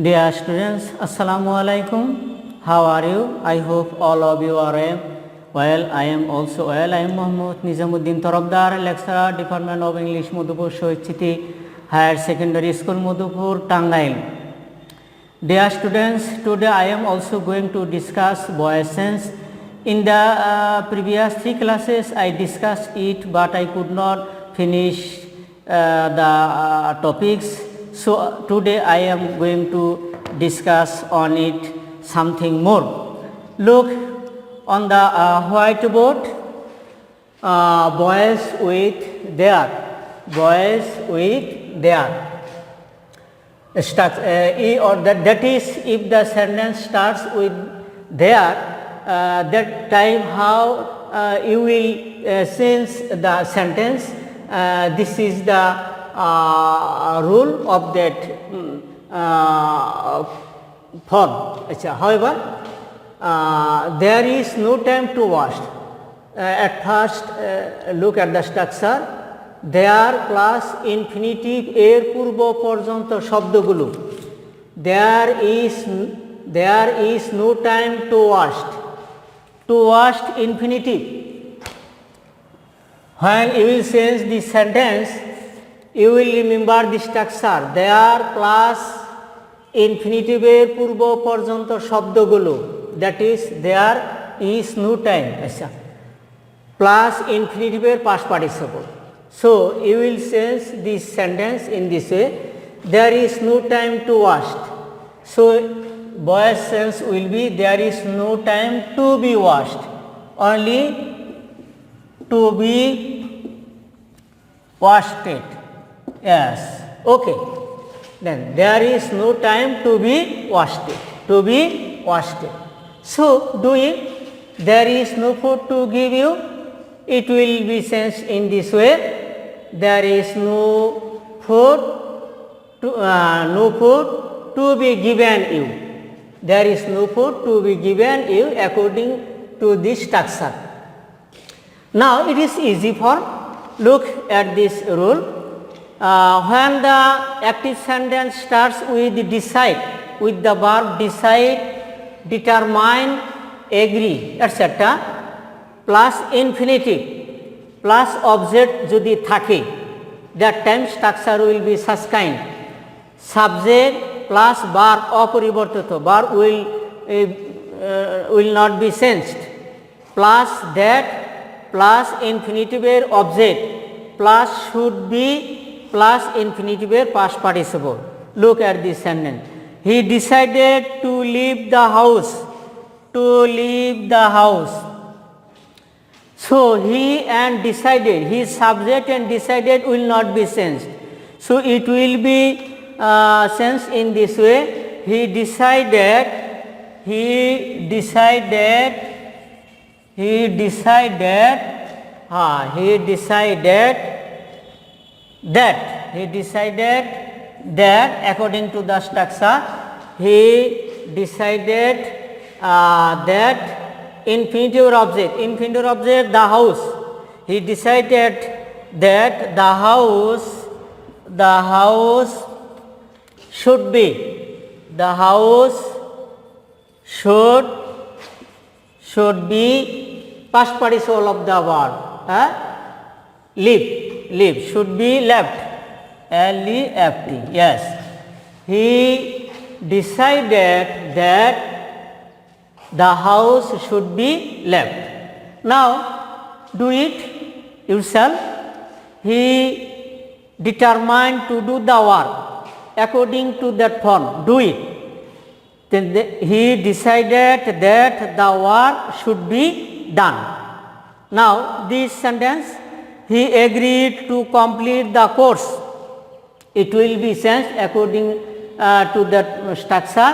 Dear students, Assalamu alaikum. How are you? I hope all of you are well. I am also well. I am Mohammad Nizamuddin Tarabdar, lecturer, Department of English, Madhupur Shohid City Higher Secondary School, Madhupur, Tangail. Dear students, today I am also going to discuss voicens. In the previous 3 classes, I discussed it, but I could not finish the topics. So today I am going to discuss on it something more. Look on the whiteboard, boys with their, boys with their. Or that is, if the sentence starts with there, that time how you will change the sentence. This is the rule of that form. However, there is no time to wash. At first, look at the structure. There plus infinitive এর পূর্ব পর্যন্ত শব্দগুলো, there is no time to wash infinitive. When you will change the sentence, you will remember the structure. There plus infinitive এর পূর্ব পর্যন্ত শব্দগুলো, that is there is no time. Plus infinitive এর past participle. So you will change this sentence in this way. There is no time to wash. So voice sense will be there is no time to be washed, only to be washed. Yes, okay. Then there is no time to be washed. So do it. There is no food to give you. It will be changed in this way. There is no food to be given you. There is no food to be given you according to this structure. Now it is easy form. Look at this rule. When the active sentence starts with decide, with the verb decide, determine, agree, etc. plus infinitive plus object যদি থাকে, that time structure will be such kind. Subject plus verb অপরিবর্তিত, verb will not be changed, plus that plus infinitive এর object plus should be plus infinitive এর past participle. Look at this sentence. He decided to leave the house. So he and decided, his subject and decided will not be changed. So it will be changed in this way. He decided that according to the structure, he decided that infinitive object, the house. He decided that the house should be past participle of the verb. Live should be left. L-E-F-T. Yes. He decided that the house should be left. Now do it yourself. He determined to do the work according to that form. Do it. Then he decided that the work should be done. Now this sentence, he agreed to complete the course. It will be changed according to that structure.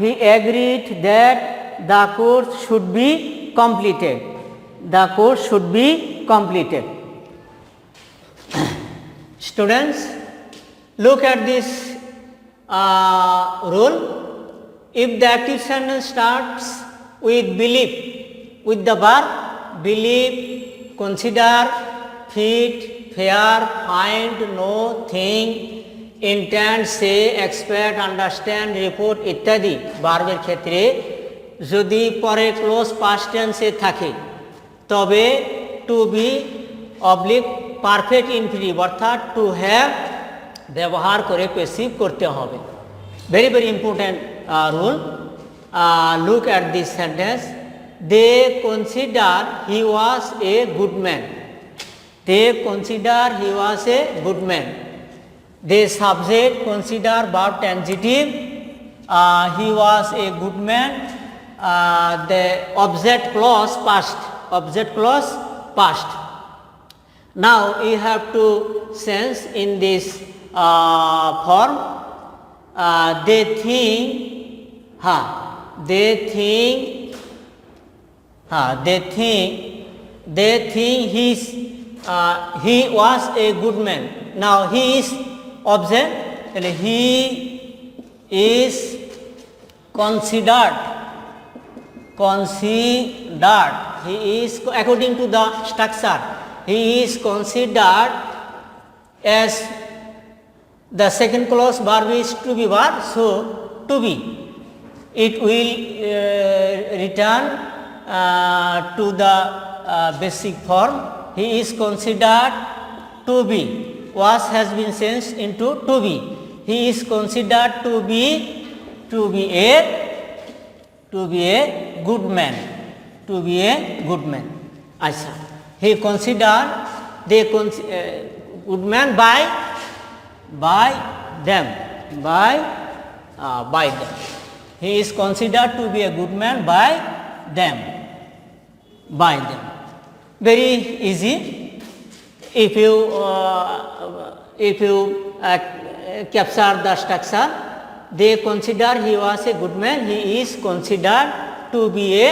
He agreed that the course should be completed. Students, look at this rule. If the active sentence starts with believe, with the verb believe, consider, fit, fair, find, know, think, intend, say, expect, understand, report ইত্যাদি ভার্বের ক্ষেত্রে যদি পরে close past টেন্সে থাকে তবে to be oblique perfect infinitive অর্থাৎ to have ব্যবহার করে পেসিভ করতে হবে। Very very important rule. Look at this sentence, they consider he was a good man. They consider he was a good man. The subject consider verb transitive, he was a good man. The object clause past, object clause past. Now you have to sense in this form. They think, they think he was a good man. Now he is object, he is considered, he is according to the structure, he is considered as the second clause verb is to be verb, so to be, it will return to the basic form. He is considered to be, was has been changed into to be. He is considered to be a good man, to be a good man. Acha, he considered good man by them, by them. He is considered to be a good man by them. Very easy. If you capture the structure, they consider he was a good man, he is considered to be a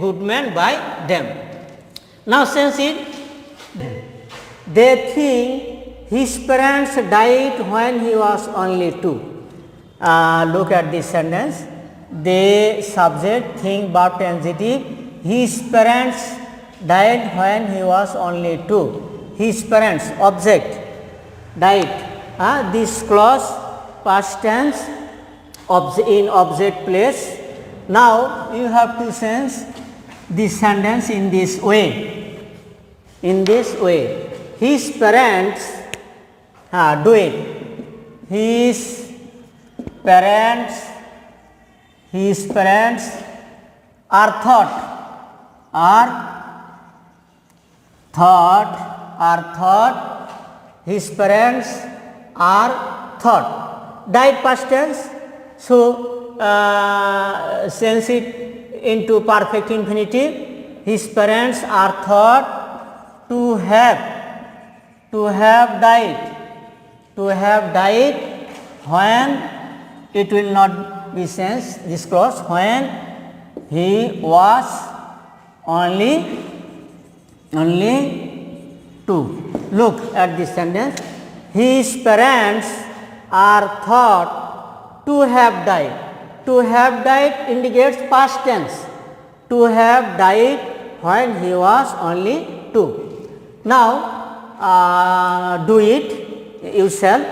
good man by them. Now since it, they think his parents died when he was only 2. Look at this sentence. They subject think verb transitive, his parents died when he was only 2. His parents object died, this clause past tense in object place. Now you have to sense this sentence in this way, his parents do it, his parents are thought, his parents are thought. Died past tense, so sense it into perfect infinitive. His parents are thought to have died, when it will not be sensed, this clause, when he was only 2. Look at this sentence. His parents are thought to have died. To have died indicates past tense. To have died when he was only 2. Now do it yourself.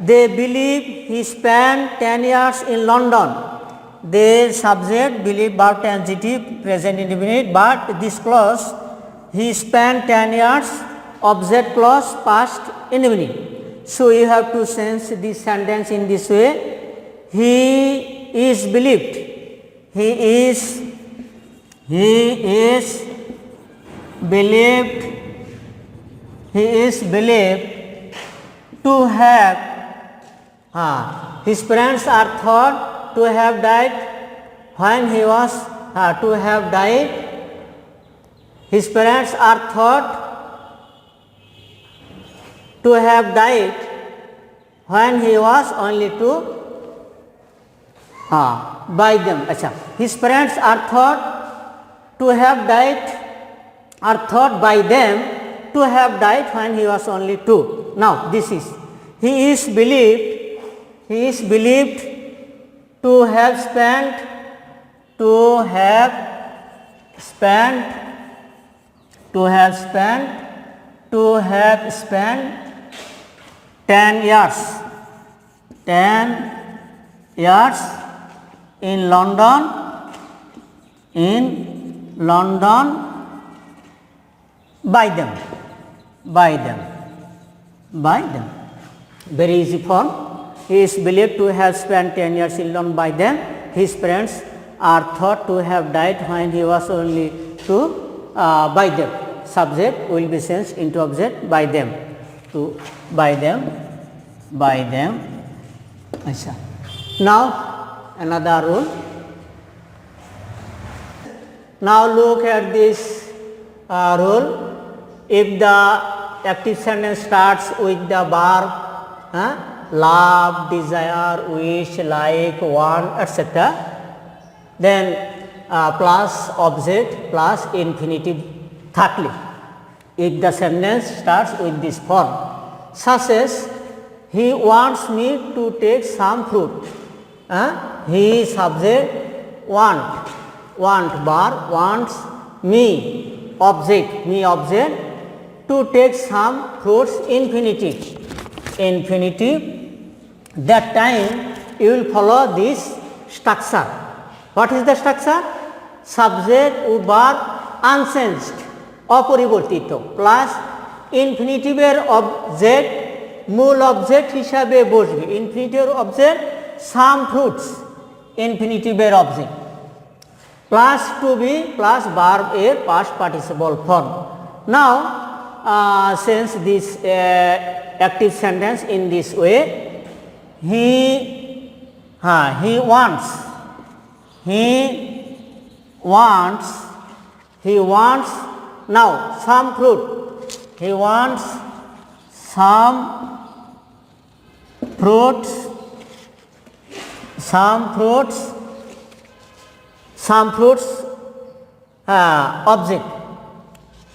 They believe he spent 10 years in London. They subject believe verb transitive present indefinite, but this clause he spent 10 years object clause past indefinite. So you have to sense this sentence in this way. He is believed, he is believed to have, his parents are thought to have died when he was to have died. His parents are thought to have died when he was only 2. By them. Achha. His parents are thought to have died, are thought by them to have died when he was only 2. Now this is, he is believed to have spent 10 years 10 years in London, by them. Very easy form. He is believed to have spent 10 years in London by them. His parents are thought to have died when he was only 2. By them, subject will be changed into object, by them, to by them. Acha. Now another rule. Now look at this rule. If the active sentence starts with the verb love, desire, wish, like, want, etc., then plus object plus infinitive. Thirdly, if the sentence starts with this form, such as he wants me to take some fruit, he subject want verb wants me object to take some fruits infinitive. That time you will follow this structure. What is the structure? Subject ও verb unchanged, অপরিবর্তিত, plus ইনফিনিটিভের object মূল object হিসাবে বসবে। ইনফিনিটিভের object some fruits, ইনফিনিটিভের object plus to be plus verb এর past participle form. Now since this active sentence in this way, he wants now some fruit. He wants some fruits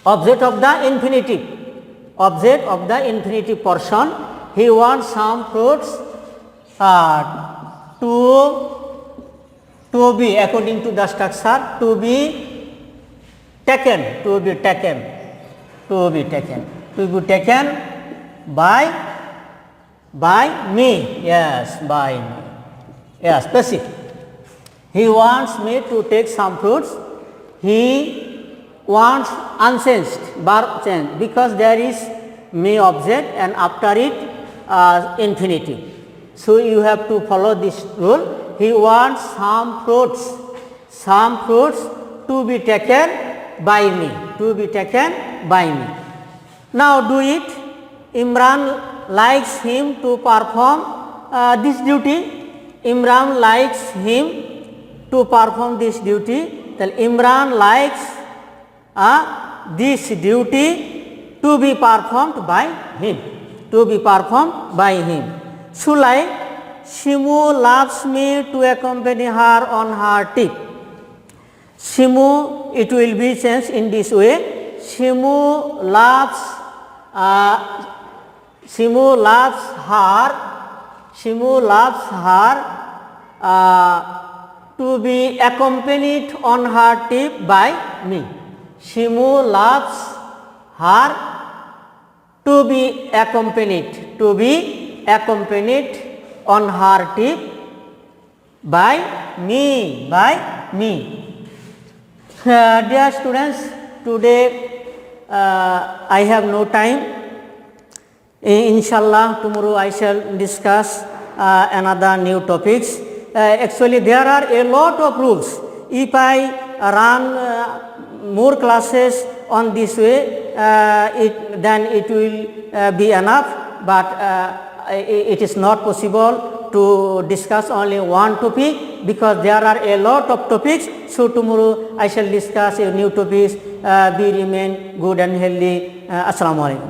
object of the infinitive portion. He wants some fruits to be, according to the structure, to be taken by me. Yes, by me. Yes, specific. He wants me to take some fruits. He wants unchanged, verb change, because there is me object and after it infinitive. So you have to follow this rule. He wants some fruits to be taken by me. Now do it. Imran likes him to perform this duty. Imran likes him to perform this duty. Then Imran likes this duty to be performed by him. Sulai, Shimu loves me to accompany her on her trip. Shimu, it will be changed in this way. Shimu loves her to be accompanied on her trip by me. Shimu loves her to be accompanied on her trip by me. Dear students, today I have no time. Inshallah, tomorrow I shall discuss another new topics. Actually, there are a lot of rules. If I run more classes on this way, then it will be enough, but it is not possible to discuss only one topic because there are a lot of topics. So tomorrow I shall discuss a new topics. Be remain good and healthy. Assalamu alaikum.